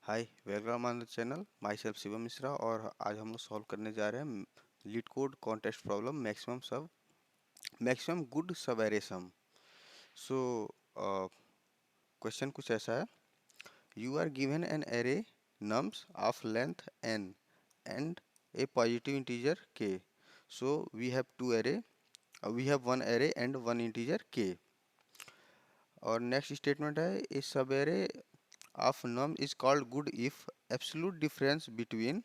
Hi, welcome on the channel. Myself Shivam Mishra और आज हम लोग सॉल्व करने जा रहे हैं LeetCode contest problem maximum good subarray sum. So question कुछ ऐसा है। You are given an array nums of length n and a positive integer k। So we have one array and one integer k। और next statement है a subarray of num is called good if absolute difference between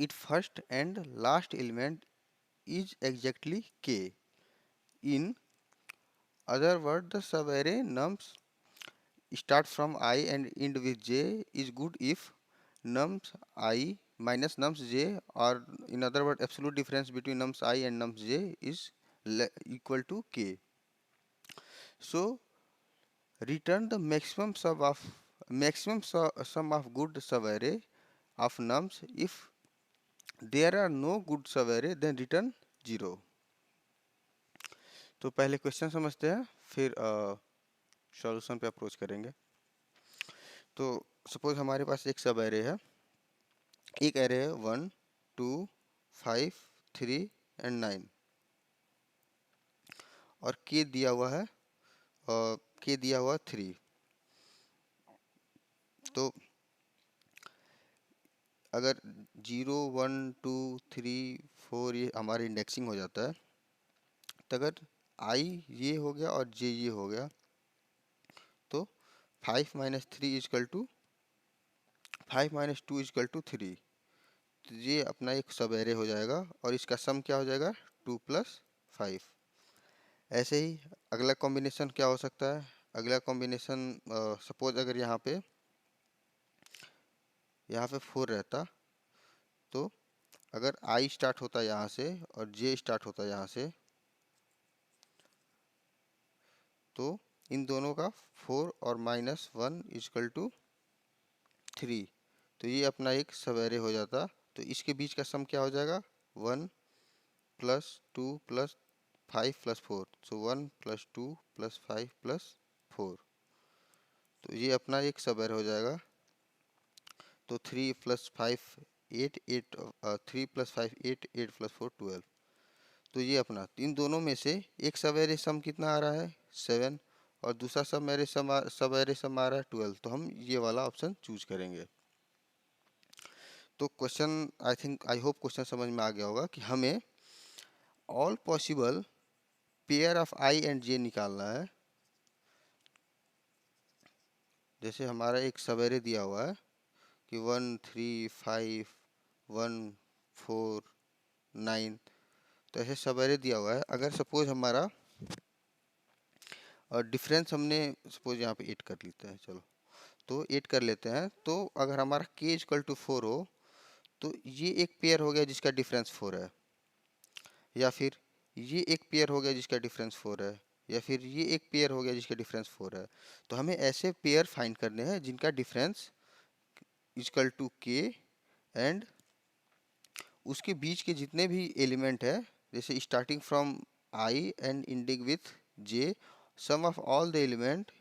its first and last element is exactly k. In other words, the subarray nums start from I and end with j is good if nums I minus nums j, or in other words absolute difference between nums I and nums j is equal to k. So return the maximum sum of good subarray of nums. If there are no good subarray then return 0. तो पहले question समझते हैं, फिर solution पे approach करेंगे। तो suppose हमारे पास एक सब एरे है। एक एरे है 1 2 5 3 एंड 9 और के दिया हुआ है, के दिया हुआ 3। तो अगर 0 1 2 3 4 ये हमारी इंडेक्सिंग हो जाता है, तो अगर आई ये हो गया और जे ये हो गया, तो 5 minus 3 is equal to 5 minus 2 is equal to 3। तो ये अपना एक सब एरे हो जाएगा और इसका सम क्या हो जाएगा 2 प्लस 5। ऐसे ही अगला कॉम्बिनेशन क्या हो सकता है। अगला कॉम्बिनेशन सपोज अगर यहाँ पे 4 रहता, तो अगर आई स्टार्ट होता यहाँ से और जे स्टार्ट होता यहाँ से, तो इन दोनों का 4 और माइनस 1 इजकल टू 3। तो ये अपना एक सब एरे हो जाता। तो इसके बीच का सम क्या हो जाएगा 1 प्लस 2 प्लस 5 प्लस 4। सो 1 प्लस 2 प्लस 5 प्लस 4। तो ये अपना एक सब एरे हो जाएगा। तो 3 प्लस 5 8 8, 3 प्लस 5 8 8 प्लस 4 12। तो ये अपना इन दोनों में से एक सब एरे सम कितना आ रहा है 7 और दूसरा सब एरे सम आ रहा है 12। तो हम ये वाला ऑप्शन चूज करेंगे। तो क्वेश्चन आई होप क्वेश्चन समझ में आ गया होगा कि हमें all possible pair of I and J निकालना है। जैसे हमारा एक सवेरे दिया हुआ है कि 1 3 5 1 4 9, तो ऐसे सवेरे दिया हुआ है। अगर सपोज हमारा डिफरेंस हमने सपोज यहाँ पे 8 कर लेते हैं, चलो तो 8 कर लेते हैं। तो अगर हमारा k इक्वल टू 4 हो, तो ये एक पेयर हो गया जिसका डिफरेंस 4 है, या फिर ये एक पेयर हो गया जिसका डिफरेंस 4 है, या फिर ये एक पेयर हो गया जिसका डिफरेंस 4 है। तो हमें ऐसे पेयर फाइंड करने हैं जिनका difference equal to K and उसके बीच के जितने भी एलिमेंट है, जैसे starting from I and ending with J, sum of all the element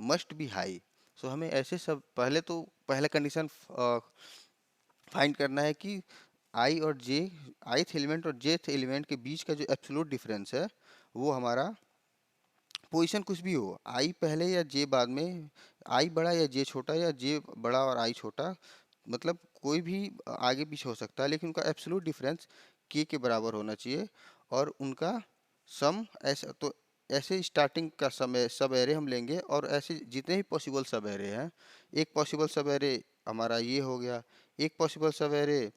must be high. So हमें ऐसे सब पहले कंडीशन फाइंड करना है कि आई और जे, आईथ एलिमेंट और जेथ एलिमेंट के बीच का जो एब्सोल्यूट डिफरेंस है वो हमारा पोजीशन कुछ भी हो, आई पहले या जे बाद में, आई बड़ा या जे छोटा, या जे बड़ा और आई छोटा, मतलब कोई भी आगे पीछे हो सकता है, लेकिन उनका एब्सोल्यूट डिफरेंस के बराबर होना चाहिए। और उनका सम ऐसा, तो ऐसे स्टार्टिंग का समय सब एरे हम लेंगे और ऐसे जितने भी पॉसिबल सब एरे हैं। एक पॉसिबल सब एरे हमारा ये हो गया, एक पॉसिबल सब एरे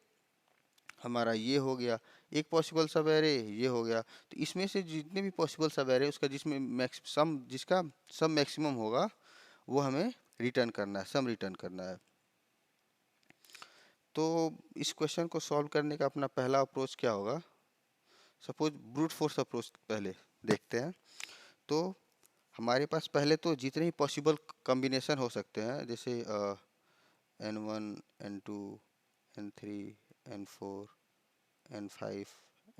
हमारा ये हो गया, एक पॉसिबल सब एरे ये हो गया। तो इसमें से जितने भी पॉसिबल सब एरे उसका जिसका सम मैक्सिमम होगा वो हमें रिटर्न करना है, सम रिटर्न करना है। तो इस क्वेश्चन को सॉल्व करने का अपना पहला अप्रोच क्या होगा। सपोज ब्रूट फोर्स अप्रोच पहले देखते हैं। तो हमारे पास पहले तो जितने ही पॉसिबल कॉम्बिनेशन हो सकते हैं, जैसे n1 n2 n3 n4 n5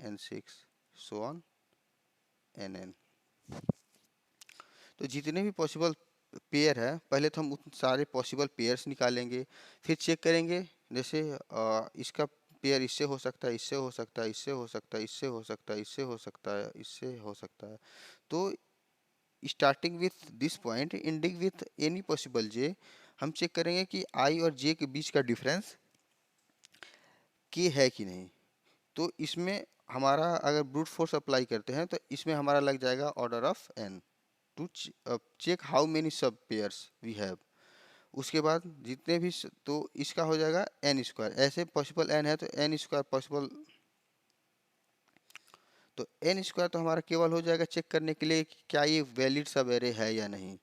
n6 so on nn। तो जितने भी पॉसिबल पेयर है, पहले तो हम उन सारे पॉसिबल पेयर्स निकालेंगे, फिर चेक करेंगे जैसे इसका पेयर इससे हो सकता है, इससे हो सकता है, इससे हो सकता है, इससे हो सकता है, इससे हो सकता है, इससे हो सकता है। तो starting with this point ending with any possible J, हम चेक करेंगे कि आई और जे के बीच का डिफरेंस के है कि नहीं। तो इसमें हमारा अगर ब्रूट फोर्स अप्लाई करते हैं तो इसमें हमारा लग जाएगा order of n to check how many sub pairs we have. उसके बाद जितने भी तो इसका हो जाएगा एन स्क्वायर, ऐसे पॉसिबल एन है तो एन स्क्वायर पॉसिबल, तो एन स्क्वायर तो हमारा केवल हो जाएगा चेक करने के लिए कि क्या ये वैलिड सब एरे है या नहीं।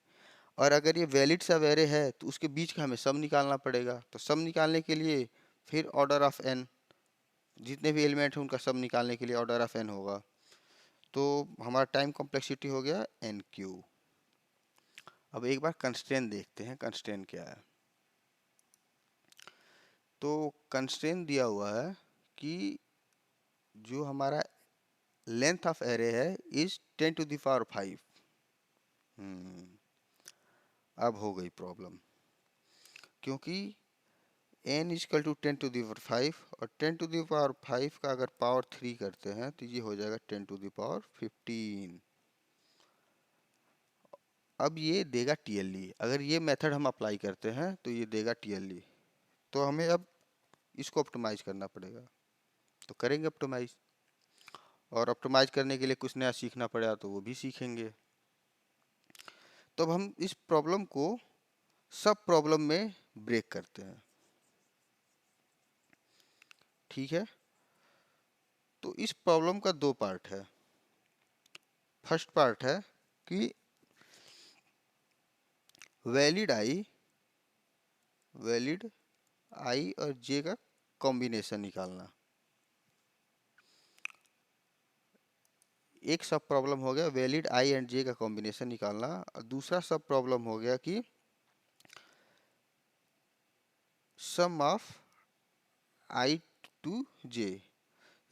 और अगर ये वैलिड सब एरे है तो उसके बीच का हमें सम निकालना पड़ेगा। तो सम निकालने के लिए फिर ऑर्डर ऑफ एन, जितने भी एलिमेंट हैं उनका सम निकालने के लिए ऑर्डर ऑफ एन होगा। तो हमारा टाइम कॉम्प्लेक्सिटी हो गया एन क्यू। अब एक बार कंस्ट्रेंट देखते हैं, कंस्ट्रेंट क्या है। तो कंस्ट्रेंट दिया हुआ है कि जो हमारा लेंथ ऑफ एरे है इज 10 टू द पावर 5। अब हो गई प्रॉब्लम, क्योंकि n is equal to 10 to the power 5 और 10 टू द पावर 5 का अगर पावर 3 करते हैं तो ये हो जाएगा 10 टू द पावर 15। अब ये देगा टीएलई, अगर ये मेथड हम अप्लाई करते हैं तो ये देगा टीएलई। तो हमें अब इसको ऑप्टिमाइज करना पड़ेगा, तो करेंगे ऑप्टिमाइज। और ऑप्टिमाइज करने के लिए कुछ नया सीखना पड़ेगा तो वो भी सीखेंगे। तो अब हम इस प्रॉब्लम को सब प्रॉब्लम में ब्रेक करते हैं, ठीक है। तो इस प्रॉब्लम का दो पार्ट है। फर्स्ट पार्ट है कि वैलिड आई और जे का कॉम्बिनेशन निकालना। एक सब प्रॉब्लम हो गया वैलिड आई एंड जे का कॉम्बिनेशन निकालना, और दूसरा सब प्रॉब्लम हो गया कि सम ऑफ आई टू जे,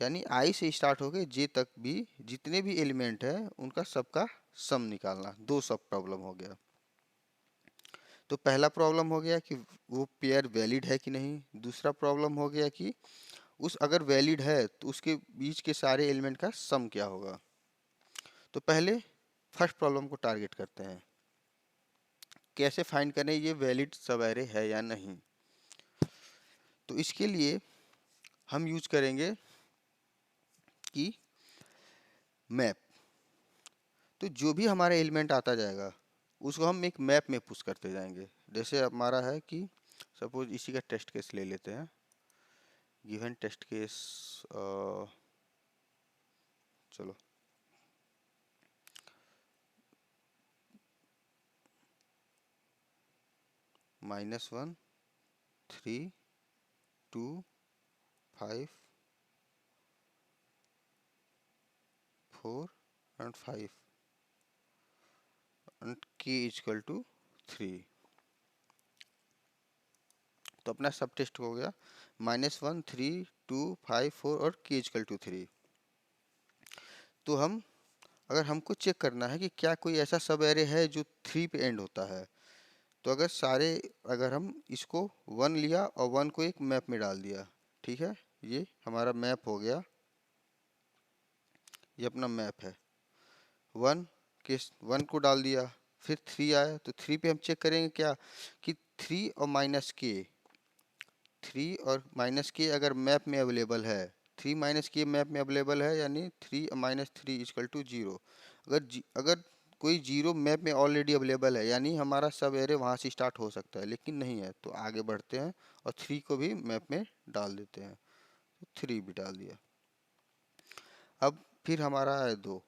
यानी आई से स्टार्ट होके जे तक भी जितने भी एलिमेंट है उनका सबका सम निकालना। दो सब प्रॉब्लम हो गया। तो पहला प्रॉब्लम हो गया कि वो पेयर वैलिड है कि नहीं। दूसरा प्रॉब्लम हो गया कि उस अगर वैलिड है तो उसके बीच के सारे एलिमेंट का सम क्या होगा। तो पहले फर्स्ट प्रॉब्लम को टारगेट करते हैं, कैसे फाइंड करें ये वैलिड सब एरे है या नहीं। तो इसके लिए हम यूज करेंगे कि मैप। तो जो भी हमारा एलिमेंट आता जाएगा उसको हम एक मैप में पुश करते जाएंगे। जैसे हमारा है कि सपोज इसी का टेस्ट केस ले लेते हैं, गिवन टेस्ट केस चलो -1 3 2 5 4 and 5 and k equal to 3। तो अपना सब टेस्ट हो गया -1 3 2 5 4 और k इक्वल टू 3। तो हम अगर हमको चेक करना है कि क्या कोई ऐसा सब एरे है जो 3 पे एंड होता है, तो अगर हम इसको 1 लिया और 1 को एक मैप में डाल दिया, ठीक है। ये हमारा मैप हो गया, ये अपना मैप है। 1 के 1 को डाल दिया, फिर 3 आया तो 3 पे हम चेक करेंगे क्या कि 3 और -k अगर मैप में अवेलेबल है, 3 - k मैप में अवेलेबल है, यानी 3 - 3 इक्वल टू 0। अगर कोई 0 मैप में ऑलरेडी अवेलेबल है, यानी हमारा सब एरे वहाँ से स्टार्ट हो सकता है, लेकिन नहीं है तो आगे बढ़ते हैं और 3 को भी मैप में डाल देते हैं। तो 3 भी डाल दिया। अब फिर हमारा है 2,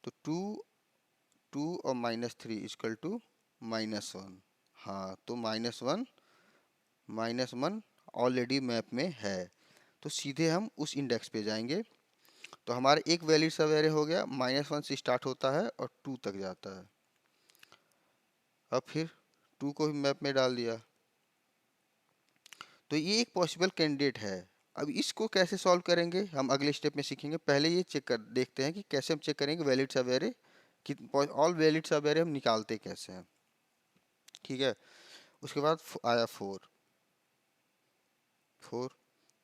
तो 2 और -3 इक्वल टू -1। हाँ, तो -1 ऑलरेडी मैप में है, तो सीधे हम उस इंडेक्स पे जाएंगे। तो हमारा एक वैलिड सब एरे हो गया, -1 से स्टार्ट होता है और 2 तक जाता है। अब फिर 2 को भी मैप में डाल दिया, तो ये एक पॉसिबल कैंडिडेट है। अब इसको कैसे सॉल्व करेंगे हम अगले स्टेप में सीखेंगे। पहले ये चेक कर देखते हैं कि कैसे हम चेक करेंगे वैलिड सब एरे कि ऑल वैलिड सब एरे हम निकालते कैसे हैं। ठीक है। उसके बाद आया 4, 4,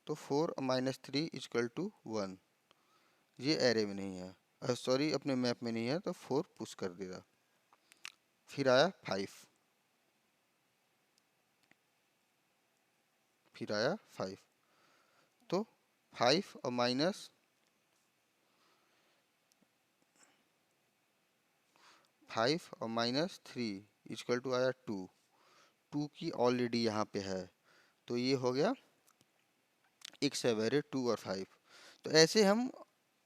तो 4 माइनस 3 इजकल टू 1, ये एरे में नहीं है, सॉरी अपने मैप में नहीं है, तो 4 पुश कर देगा। फिर आया 5, फिर आया 5, तो 5 और माइनस 5 और माइनस 3 इजकल टू आया 2, 2 की ऑलरेडी यहाँ पे है, तो ये हो गया एक सवेरे 2 और 5। तो ऐसे हम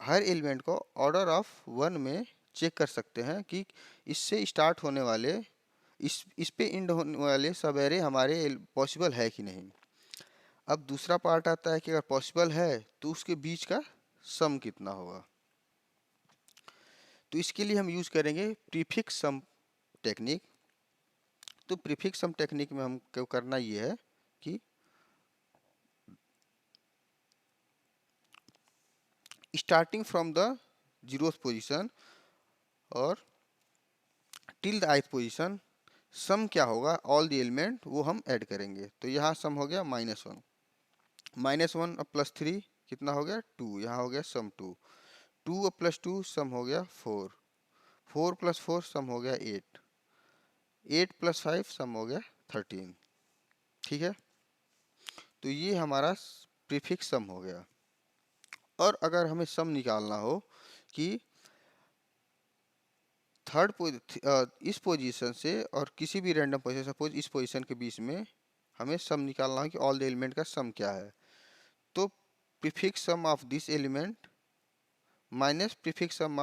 हर एलिमेंट को ऑर्डर ऑफ 1 में चेक कर सकते हैं कि इससे स्टार्ट होने वाले इस पे एंड होने वाले सब एरे हमारे पॉसिबल है कि नहीं। अब दूसरा पार्ट आता है कि अगर पॉसिबल है तो उसके बीच का सम कितना होगा। तो इसके लिए हम यूज करेंगे प्रीफिक्स सम टेक्निक। तो प्रीफिक्स सम टेक्निक में हमको करना ये है कि starting from the zeroth position और टिल द ith पोजीशन सम क्या होगा, ऑल द एलिमेंट वो हम ऐड करेंगे। तो यहाँ सम हो गया -1, -1 और +3 कितना हो गया 2, यहाँ हो गया सम 2, 2 और +2 सम हो गया 4, 4 + 4 सम हो गया 8, 8 + 5 सम हो गया 13। ठीक है, तो ये हमारा प्रीफिक्स सम हो गया। और अगर हमें सम निकालना हो कि इस पोजीशन से और किसी भी रैंडम पोजीशन, सपोज इस पोजीशन के बीच में हमें सम निकालना हो कि ऑल द एलिमेंट का सम क्या है, तो prefix sum of this element minus prefix sum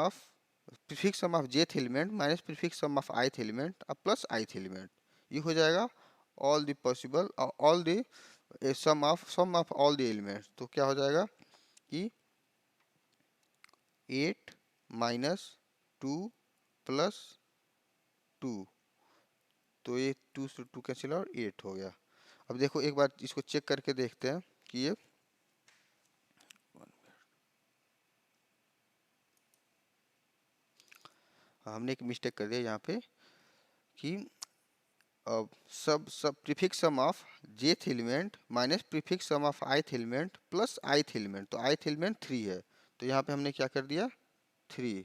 of jth element minus prefix sum of ith element और प्लस ith एलिमेंट, ये हो जाएगा all the possible all the sum of all the elements. तो क्या हो जाएगा कि 8 - 2 + 2, तो ये 2 से 2 कैंसिल और 8 हो गया। अब देखो एक बार इसको चेक करके देखते हैं कि ये हमने एक मिस्टेक कर दिया यहाँ पे कि sub prefix sum of jth element minus prefix sum of ith element plus ith element, तो ith एलिमेंट 3 है, तो यहाँ पे हमने क्या कर दिया 3,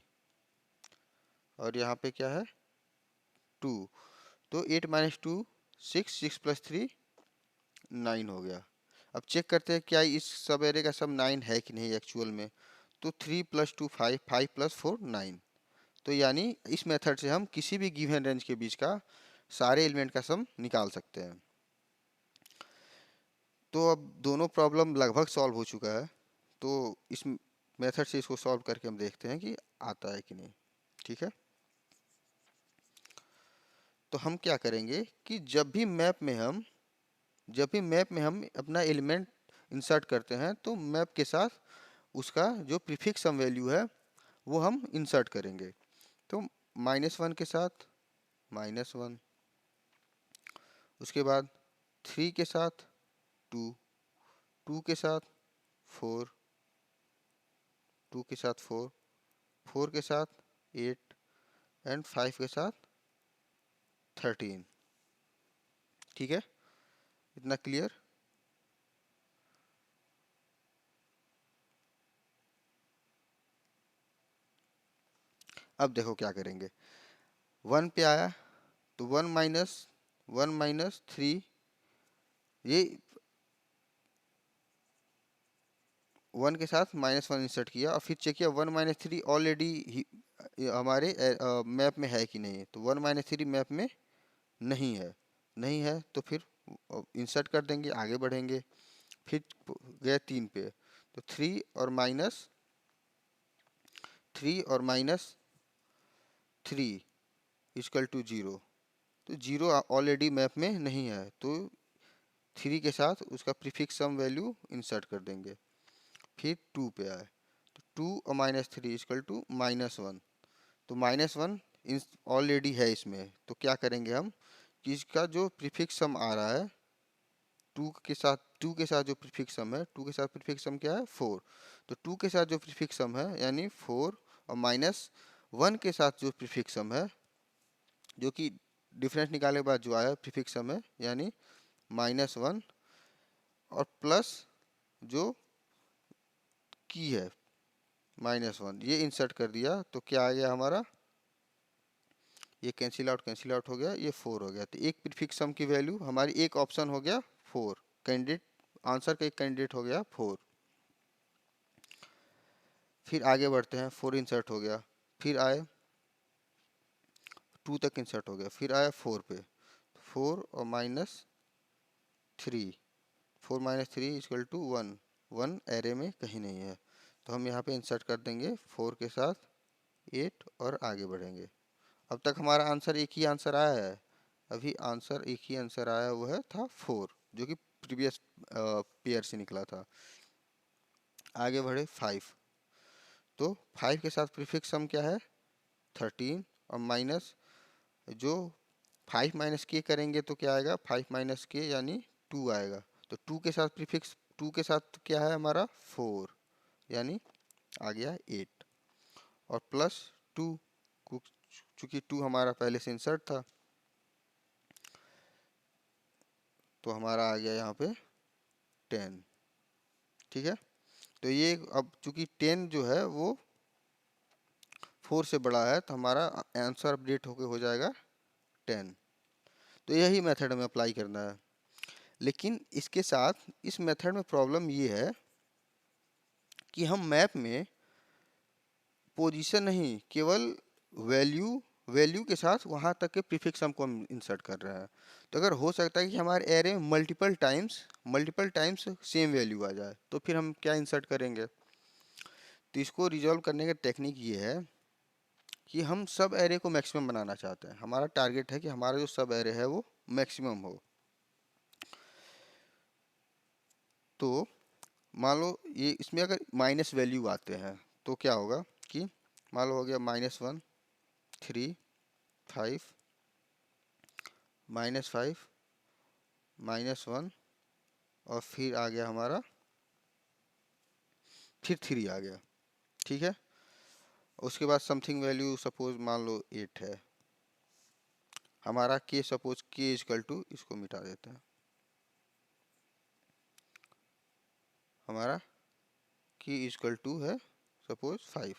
और यहाँ पे क्या है 2, तो 8 - 2 6, 6 + 3 9 हो गया। अब चेक करते हैं क्या इस सब एरे का सम 9 है कि नहीं एक्चुअल में, तो 3 + 2 5, 5 + 4 9, तो यानी इस मेथड से हम किसी भी गिवन रेंज के बीच का सारे एलिमेंट का सम निकाल सकते हैं। तो अब दोनों प्रॉब्लम लगभग सॉल्व हो चुका है, तो इस मेथड से इसको सॉल्व करके हम देखते हैं कि आता है कि नहीं। ठीक है, तो हम क्या करेंगे कि जब भी मैप में हम अपना एलिमेंट इंसर्ट करते हैं तो मैप के साथ उसका जो प्रीफिक्स सम वैल्यू है वो हम इंसर्ट करेंगे। तो -1 के साथ -1, उसके बाद 3 के साथ 2, 2 के साथ 4, 2 के साथ 4, 4 के साथ 8 एंड 5 के साथ 13। ठीक है, इतना क्लियर। अब देखो क्या करेंगे, 1 पे आया तो 1 - 3, ये 1 के साथ -1 इंसर्ट किया और फिर चेक किया 1 - 3 ऑलरेडी हमारे मैप में है कि नहीं, तो 1 - 3 मैप में नहीं है, नहीं है तो फिर इंसर्ट कर देंगे, आगे बढ़ेंगे। फिर गए 3 पे, तो 3 और माइनस 3 इक्वल टू 0, तो 0 ऑलरेडी मैप में नहीं है, तो 3 के साथ उसका प्रीफिक्स सम वैल्यू इंसर्ट कर देंगे। फिर 2 पे आए तो 2 और -3 इक्वल टू -1, तो -1 ऑलरेडी है इसमें, तो क्या करेंगे हम कि इसका जो प्रीफिक्स सम आ रहा है 2 के साथ जो प्रीफिक्स सम है, 2 के साथ प्रीफिक्स सम क्या है 4, तो 2 के साथ जो प्रीफिक्स सम है यानी 4 और -1 के साथ जो प्रीफिक्स सम है जो कि डिफरेंस निकालने के बाद जो आया प्रीफिक्स सम है, यानी -1 और प्लस जो की है -1, ये इंसर्ट कर दिया तो क्या आ गया हमारा, ये कैंसिल आउट हो गया, ये 4 हो गया। तो एक प्रीफिक्स सम की वैल्यू हमारी, एक ऑप्शन हो गया 4, कैंडिडेट आंसर का एक कैंडिडेट हो गया 4। फिर आगे बढ़ते हैं, 4 इंसर्ट हो गया, फिर आए 2 तक इंसर्ट हो गया, फिर आया 4 पे, 4 और -3, 4 - 3 इक्वल टू 1, 1 एरे में कहीं नहीं है, तो हम यहाँ पे इंसर्ट कर देंगे 4 के साथ 8 और आगे बढ़ेंगे। अब तक हमारा आंसर एक ही आंसर आया है, अभी आंसर एक ही आंसर आया, वो है था 4, जो कि प्रीवियस पेयर से निकला था। आगे बढ़े 5, तो 5 के साथ प्रीफिक्स सम क्या है 13, और माइनस जो 5 माइनस के करेंगे तो क्या आएगा, 5 माइनस के यानी 2 आएगा। तो 2 के साथ प्रीफिक्स, 2 के साथ क्या है हमारा 4, यानी आ गया 8, और प्लस 2, चूँकि 2 हमारा पहले से इंसर्ट था, तो हमारा आ गया यहाँ पे 10। ठीक है, तो ये अब चूँकि 10 जो है वो 4 से बड़ा है, तो हमारा आंसर अपडेट होके हो जाएगा 10। तो यही मेथड हमें अप्लाई करना है। लेकिन इसके साथ इस मेथड में प्रॉब्लम ये है कि हम मैप में पोजीशन नहीं, केवल वैल्यू वैल्यू के साथ वहाँ तक के प्रीफिक्स सम को हम इंसर्ट कर रहे हैं। तो अगर हो सकता है कि हमारे एरे में मल्टीपल टाइम्स सेम वैल्यू आ जाए, तो फिर हम क्या इंसर्ट करेंगे। तो इसको रिजॉल्व करने का टेक्निक ये है कि हम सब एरे को मैक्सिमम बनाना चाहते हैं। हमारा टारगेट है कि हमारा जो सब एरे है वो मैक्सिमम हो। तो मान लो ये इसमें अगर माइनस वैल्यू आते हैं तो क्या होगा कि मान लो हो गया -1, 3, 5, -5, -1, और फिर आ गया हमारा, फिर 3 आ गया। ठीक है, उसके बाद समथिंग वैल्यू सपोज मान लो 8 है हमारा, के सपोज के इक्वल टू, इसको मिटा देते हैं, हमारा के इक्वल टू है सपोज 5।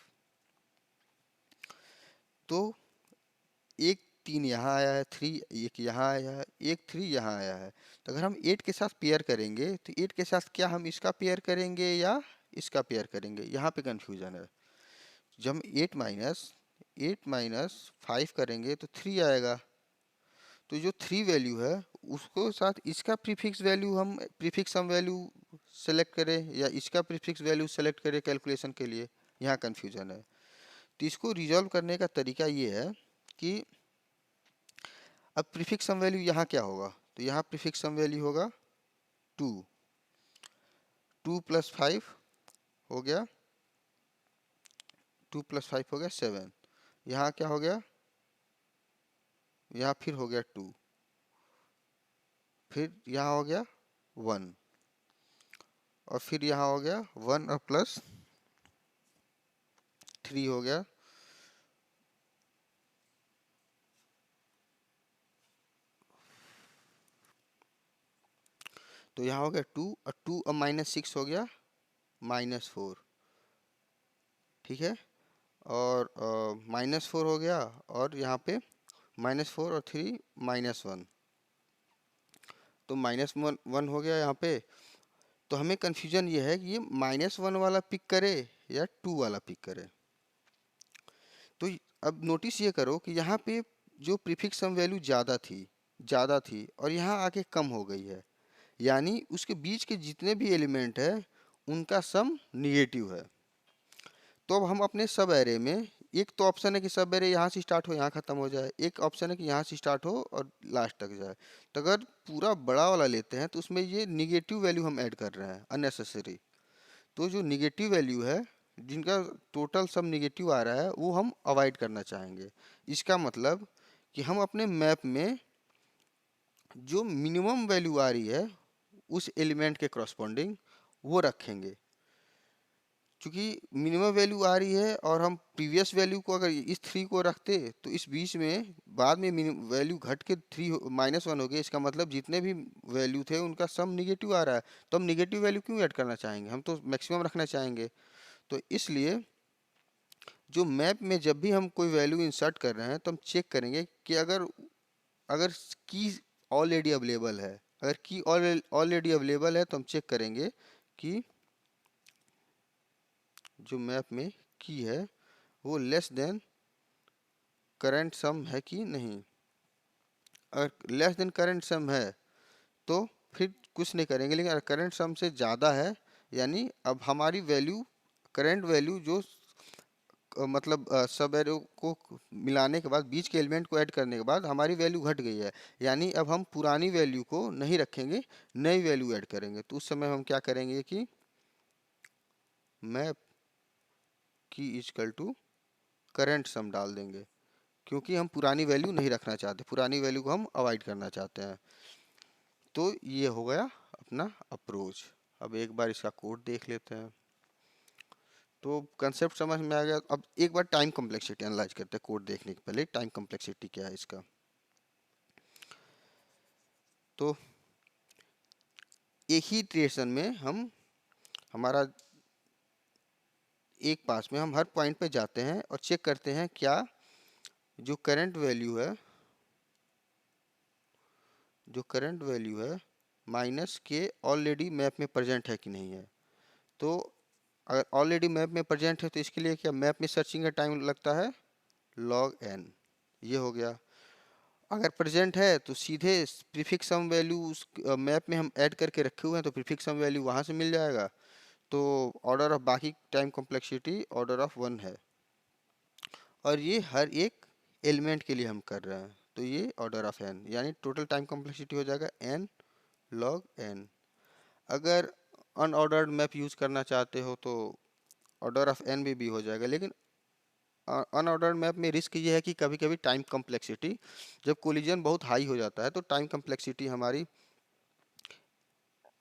तो एक 3 यहाँ आया है, 3 एक यहाँ आया है, एक 3 यहाँ आया है। तो अगर हम 8 के साथ पेयर करेंगे तो 8 के साथ क्या हम इसका पेयर करेंगे या इसका पेयर करेंगे, यहाँ पे कंफ्यूजन है। जब हम 8 माइनस 5 करेंगे तो 3 आएगा। तो जो 3 वैल्यू है उसको साथ इसका प्रीफिक्स वैल्यू, हम प्रीफिक्स सम वैल्यू सेलेक्ट करें या इसका प्रीफिक्स वैल्यू सेलेक्ट करें कैलकुलेशन के लिए, यहाँ कंफ्यूजन है। तो इसको रिजॉल्व करने का तरीका ये है कि अब प्रीफिक्स सम वैल्यू यहाँ क्या होगा, तो यहाँ प्रीफिक्स सम वैल्यू होगा 2, 2 + 5 हो गया, 2 + 5 हो गया 7, यहाँ क्या हो गया, यहाँ फिर हो गया 2, फिर यहाँ हो गया 1, और फिर यहाँ हो गया 1 और प्लस 3 हो गया, तो यहाँ हो गया 2, और 2 और -6 हो गया -4। ठीक है, और -4 हो गया, और यहाँ पे -4 और 3 -1, तो -1 हो गया यहाँ पे। तो हमें कन्फ्यूजन ये है कि ये -1 वाला पिक करे या 2 वाला पिक करे। तो अब नोटिस ये करो कि यहाँ पे जो प्रीफिक्स सम वैल्यू ज़्यादा थी और यहाँ आके कम हो गई है, यानी उसके बीच के जितने भी एलिमेंट है उनका सम निगेटिव है। तो अब हम अपने सब एरे में, एक तो ऑप्शन है कि सब एरे यहाँ से स्टार्ट हो यहाँ ख़त्म हो जाए, एक ऑप्शन है कि यहाँ से स्टार्ट हो और लास्ट तक जाए। तो अगर पूरा बड़ा वाला लेते हैं तो उसमें ये निगेटिव वैल्यू हम ऐड कर रहे हैं अननेसेसरी। तो जो निगेटिव वैल्यू है, जिनका टोटल सब निगेटिव आ रहा है, वो हम अवॉइड करना चाहेंगे। इसका मतलब कि हम अपने मैप में जो मिनिमम वैल्यू आ रही है उस एलिमेंट के करस्पॉन्डिंग वो रखेंगे। क्योंकि मिनिमम वैल्यू आ रही है और हम प्रीवियस वैल्यू को अगर इस 3 को रखते तो इस बीच में बाद में वैल्यू घट के 3 -1 हो गया। इसका मतलब जितने भी वैल्यू थे उनका सम निगेटिव आ रहा है। तो हम निगेटिव वैल्यू क्यों ऐड करना चाहेंगे, हम तो मैक्सिमम रखना चाहेंगे। तो इसलिए जो मैप में जब भी हम कोई वैल्यू इंसर्ट कर रहे हैं तो हम चेक करेंगे कि अगर अगर की ऑलरेडी अवेलेबल है, अगर की ऑलरेडी अवेलेबल है तो हम चेक करेंगे कि जो मैप में की है वो लेस देन करंट सम है कि नहीं। अगर लेस देन करंट सम है तो फिर कुछ नहीं करेंगे, लेकिन अगर करंट सम से ज़्यादा है, यानी अब हमारी वैल्यू करंट वैल्यू जो मतलब सब एरो को मिलाने के बाद बीच के एलिमेंट को ऐड करने के बाद हमारी वैल्यू घट गई है, यानी अब हम पुरानी वैल्यू को नहीं रखेंगे, नई वैल्यू ऐड करेंगे। तो उस समय हम क्या करेंगे कि मैप की इजकल टू करंट सम डाल देंगे, क्योंकि हम पुरानी वैल्यू नहीं रखना चाहते, पुरानी वैल्यू को हम अवॉइड करना चाहते हैं। तो ये हो गया अपना अप्रोच। अब एक बार इसका कोड देख लेते हैं। तो कंसेप्ट समझ में आ गया। अब एक बार टाइम कॉम्प्लेक्सिटी एनालाइज करते हैं कोड देखने के पहले, टाइम कॉम्प्लेक्सिटी क्या है इसका। तो एक ही इटरेशन में हम हमारा एक पास में हम हर पॉइंट पे जाते हैं और चेक करते हैं क्या जो करंट वैल्यू है, जो करंट वैल्यू है माइनस के ऑलरेडी मैप में प्रेजेंट है कि नहीं है। तो अगर ऑलरेडी मैप में प्रेजेंट है तो इसके लिए क्या मैप में सर्चिंग का टाइम लगता है log n, ये हो गया। अगर प्रेजेंट है तो सीधे प्रीफिक्स सम वैल्यू उस मैप में हम ऐड करके रखे हुए हैं तो प्रीफिक्स सम वैल्यू वहाँ से मिल जाएगा। तो ऑर्डर ऑफ बाकी टाइम कॉम्प्लेक्सिटी ऑर्डर ऑफ 1 है, और ये हर एक एलिमेंट के लिए हम कर रहे हैं। तो ये ऑर्डर ऑफ n, यानी टोटल टाइम कॉम्प्लेक्सिटी हो जाएगा n log n। अगर अनऑर्डर्ड मैप यूज़ करना चाहते हो तो ऑर्डर ऑफ n भी हो जाएगा, लेकिन अनऑर्डर्ड मैप में रिस्क ये है कि कभी कभी टाइम कॉम्प्लेक्सिटी जब कोलिजन बहुत हाई हो जाता है तो टाइम कॉम्प्लेक्सिटी हमारी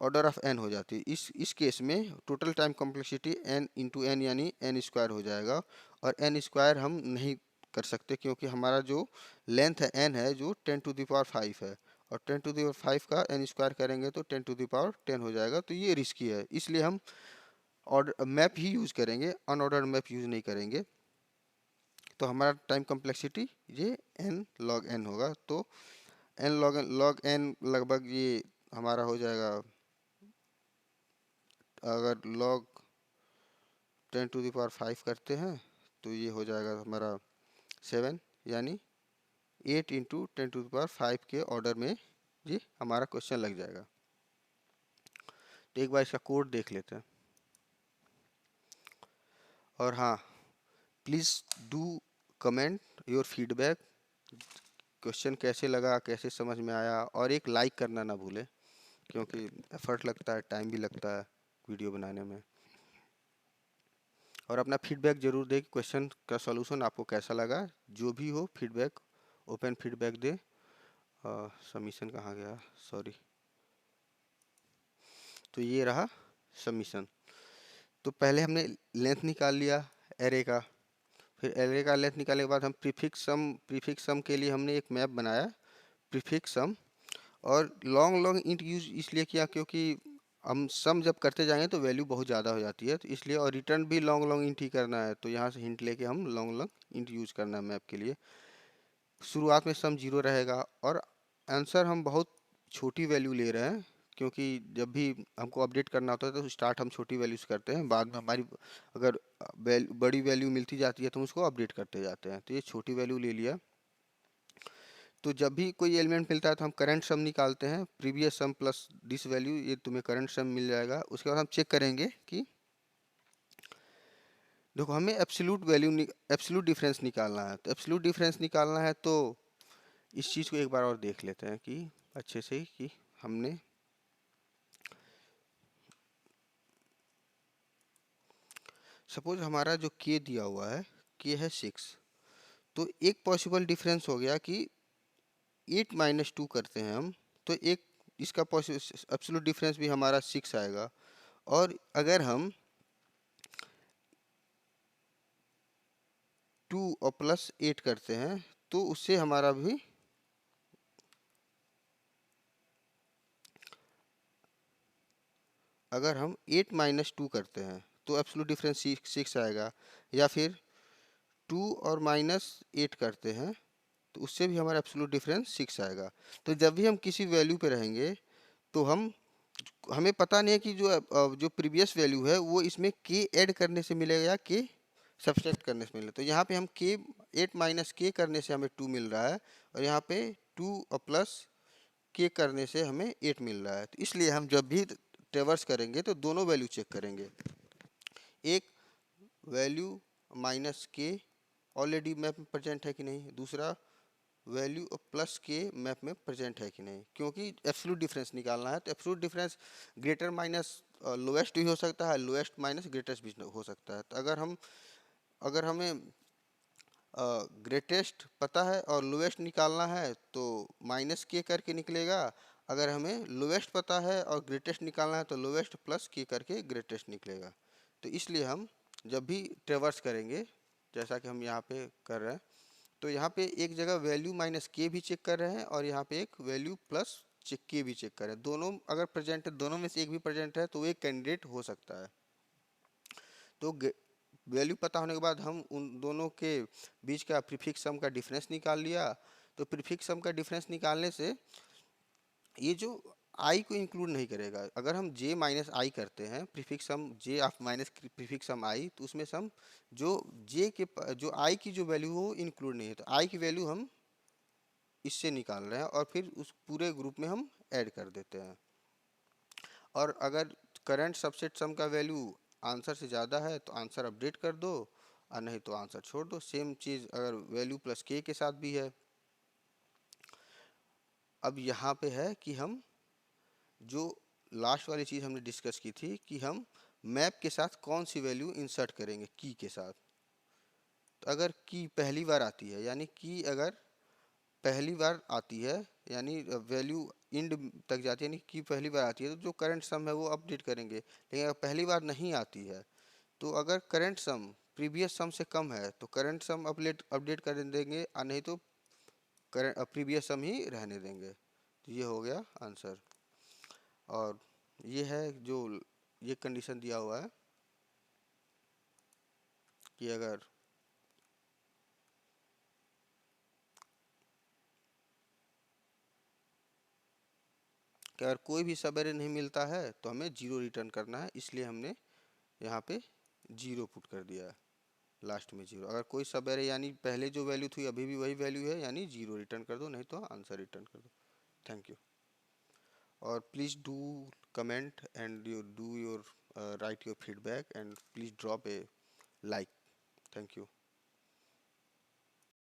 ऑर्डर ऑफ n हो जाती है। इस केस में total time complexity n into n यानी n स्क्वायर हो जाएगा, और n स्क्वायर हम नहीं कर सकते क्योंकि हमारा जो लेंथ है n है जो 10⁵ है, और 10⁵ का n स्क्वायर करेंगे तो 10⁻10 हो जाएगा। तो ये रिस्की है, इसलिए हम ऑर्डर मैप ही यूज़ करेंगे, अनऑर्डर्ड मैप यूज़ नहीं करेंगे। तो हमारा टाइम कॉम्प्लेक्सिटी ये n log n होगा। तो n log n लगभग ये हमारा हो जाएगा, अगर log 10⁵ करते हैं तो ये हो जाएगा हमारा 7, यानी 8 इंटू 10⁵ के ऑर्डर में ये हमारा क्वेश्चन लग जाएगा। तो एक बार इसका कोड देख लेते हैं। और हाँ, please do comment your feedback, question कैसे लगा, कैसे समझ में आया, और एक लाइक करना ना भूलें क्योंकि एफर्ट लगता है, टाइम भी लगता है वीडियो बनाने में। और अपना फीडबैक ज़रूर दें कि क्वेश्चन का सॉल्यूशन आपको कैसा लगा। जो भी हो फीडबैक, ओपन फीडबैक दे। सबमिशन कहाँ गया, सॉरी। तो ये रहा सबमिशन। तो पहले हमने लेंथ निकाल लिया एरे का, फिर एरे का लेंथ निकालने के बाद हम प्रीफिक्स सम के लिए हमने एक मैप बनाया प्रीफिक्स सम। और लॉन्ग इंट यूज इसलिए किया क्योंकि हम सम जब करते जाएंगे तो वैल्यू बहुत ज़्यादा हो जाती है, तो इसलिए, और रिटर्न भी लॉन्ग इंट ही करना है, तो यहाँ से हिंट लेके हम लॉन्ग इंट यूज़ करना है मैप के लिए। शुरुआत में सम 0 रहेगा, और आंसर हम बहुत छोटी वैल्यू ले रहे हैं क्योंकि जब भी हमको अपडेट करना होता है तो स्टार्ट हम छोटी वैल्यू से करते हैं, बाद में हमारी अगर बड़ी वैल्यू मिलती जाती है तो उसको अपडेट करते जाते हैं। तो ये छोटी वैल्यू ले लिया। तो जब भी कोई एलिमेंट मिलता है तो हम करंट सम निकालते हैं, previous sum plus this value, ये तुम्हें करंट सम मिल जाएगा। उसके बाद हम चेक करेंगे कि देखो हमें एब्सोल्यूट डिफरेंस निकालना है। तो एब्सोल्यूट डिफरेंस निकालना है तो इस चीज़ को एक बार और देख लेते हैं कि अच्छे से कि हमने सपोज हमारा जो k दिया हुआ है k है 6, तो एक पॉसिबल डिफरेंस हो गया कि 8 - 2 करते हैं हम, तो एक इसका एब्सोल्यूट डिफरेंस भी हमारा 6 आएगा। और अगर हम 2 और प्लस 8 करते हैं तो उससे हमारा भी अगर हम 8 माइनस 2 करते हैं तो एब्सोल्यूट डिफरेंस 6 आएगा, या फिर 2 और माइनस 8 करते हैं तो उससे भी हमारा एब्सोल्यूट डिफरेंस 6 आएगा। तो जब भी हम किसी वैल्यू पे रहेंगे तो हमें पता नहीं है कि जो प्रीवियस वैल्यू है वो इसमें के ऐड करने से मिलेगा या के सब्सट्रैक्ट करने से मिलेगा। तो यहाँ पे हम के 8 माइनस के करने से हमें 2 मिल रहा है, और यहाँ पे 2 और प्लस के करने से हमें 8 मिल रहा है। तो इसलिए हम जब भी ट्रेवर्स करेंगे तो दोनों वैल्यू चेक करेंगे। एक वैल्यू माइनस के ऑलरेडी मैप में प्रेजेंट है कि नहीं, दूसरा वैल्यू और प्लस के मैप में प्रेजेंट है कि नहीं, क्योंकि एब्सोल्यूट डिफरेंस निकालना है। तो absolute difference greater minus lowest भी हो सकता है, लोएस्ट माइनस ग्रेटेस्ट भी हो सकता है। तो अगर हमें ग्रेटेस्ट पता है और लोएस्ट निकालना है तो माइनस के करके निकलेगा। अगर हमें लोएस्ट पता है और ग्रेटेस्ट निकालना है तो लोएस्ट प्लस के करके ग्रेटेस्ट निकलेगा। तो इसलिए हम जब भी ट्रेवर्स करेंगे, जैसा कि हम यहाँ पे कर रहे हैं, तो यहाँ पे एक जगह वैल्यू माइनस के भी चेक कर रहे हैं और यहाँ पे एक वैल्यू प्लस चेक के भी चेक कर रहे हैं। दोनों अगर प्रेजेंट है, दोनों में से एक भी प्रेजेंट है तो वो एक कैंडिडेट हो सकता है। तो वैल्यू पता होने के बाद हम उन दोनों के बीच का प्रीफिक्स सम का डिफरेंस निकाल लिया। तो प्रीफिक्स सम का डिफरेंस निकालने से ये जो आई को इंक्लूड नहीं करेगा। अगर हम जे माइनस आई करते हैं, prefix sum j of minus prefix sum i, तो उसमें सम जो जे के जो आई की जो वैल्यू हो इंक्लूड नहीं है, तो आई की वैल्यू हम इससे निकाल रहे हैं और फिर उस पूरे ग्रुप में हम ऐड कर देते हैं। और अगर करंट सबसेट सम का वैल्यू आंसर से ज़्यादा है तो आंसर अपडेट कर दो, और नहीं तो आंसर छोड़ दो। सेम चीज़ अगर वैल्यू प्लस के साथ भी है। अब यहाँ पे है कि हम जो लास्ट वाली चीज़ हमने डिस्कस की थी कि हम मैप के साथ कौन सी वैल्यू इंसर्ट करेंगे की के साथ। तो अगर की पहली बार आती है, यानी की अगर पहली बार आती है, यानी वैल्यू इंड तक जाती है, यानी की पहली बार आती है, तो जो करंट सम है वो अपडेट करेंगे। लेकिन अगर पहली बार नहीं आती है तो अगर करंट सम प्रीवियस सम से कम है तो करंट सम अपडेट अपडेट कर देंगे, और नहीं तो करंट प्रीवियस सम ही रहने देंगे। तो ये हो गया आंसर। और ये है जो ये कंडीशन दिया हुआ है कि अगर कोई भी सब एरे नहीं मिलता है तो हमें जीरो रिटर्न करना है, इसलिए हमने यहाँ पे जीरो पुट कर दिया है, लास्ट में जीरो। अगर कोई सब एरे यानी पहले जो वैल्यू थी अभी भी वही वैल्यू है, यानी जीरो रिटर्न कर दो, नहीं तो आंसर रिटर्न कर दो। Thank you. और please do comment and you do your write your feedback, and please drop a like. Thank you.